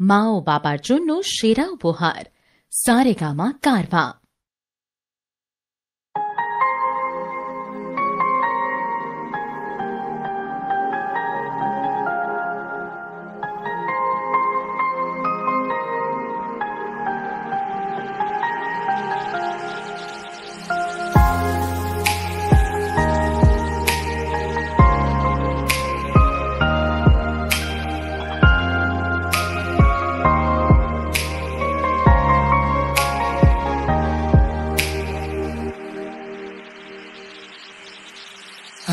মা ও বাবার জন্য সেরা উপহার, সারেগামা কারভা।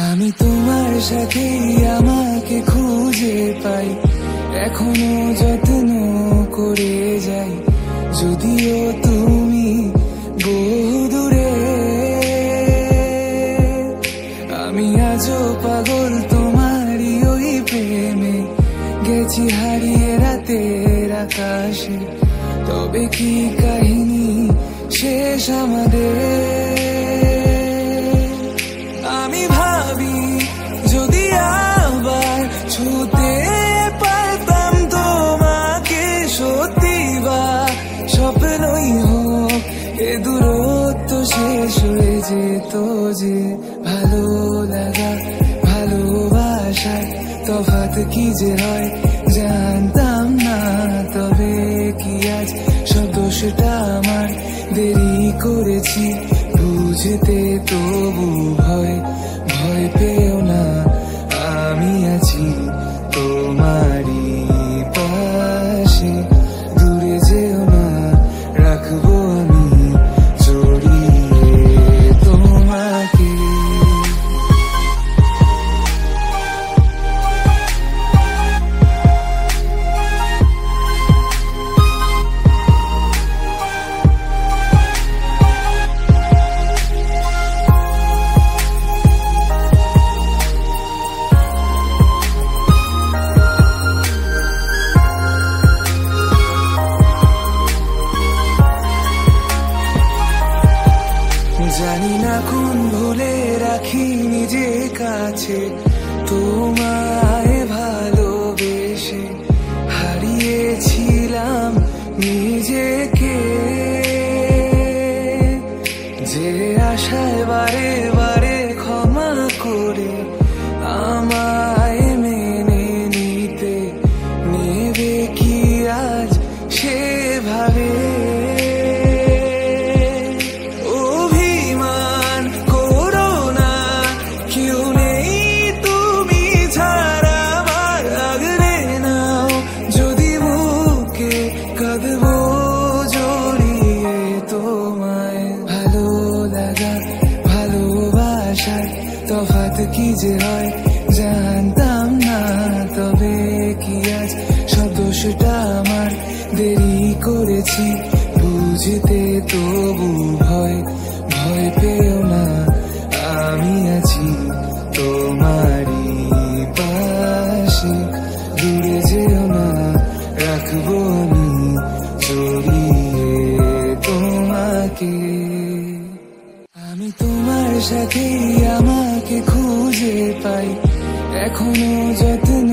আমি তোমার সাথে আমাকে খুঁজে পাই, এখনো যত্ন করে যাই, যদিও তুমি বহু দূরে। আমি আজও পাগল তোমারই ওই প্রেমে, গেছি হারিয়ে রাতের আকাশে। তবে কি কাহিনী শেষ আমাদের? আমি ভাবি যদি আবার ছুতে পারতাম তোমাকে, সত্যি বা স্বপ্নই হোক এ দূরত্ব শেষ হয়ে যেত যে। ভালো লাগা ভালোবাসার তফাৎ কি যে হয় জানতাম না। তবে কি আজ সব দোষটা আমার, দেরি করেছি বুঝতে, তবু ভয় ভয় পেও না, আমি আছি তোমারই পাশে। দূরে যেও না, রাখবো আমি জড়িয়ে তোমাকে। জানি না কোন ভুলে রাখি নিজে কাছে, তোমায় ভালোবেসে হারিয়েছিলাম নিজেকে। যে আশায় বারে বারে ক্ষমা করে আমায় মেনে নিতে, নেবে কি আজ সেভাবে? তফাৎ কি যে হয় জানতাম না। তবে কি আজ সব দোষটা আমার, দেরি করেছি বুঝতে, তবু ভয় ভয় পেও না, আমি আছি তোমারই পাশে। দূরে যেও না, রাখবো আমি জড়িয়ে তোমাকে। আমি তোমার সাথে আমাকে খুঁজে পাই, এখনো যত্ন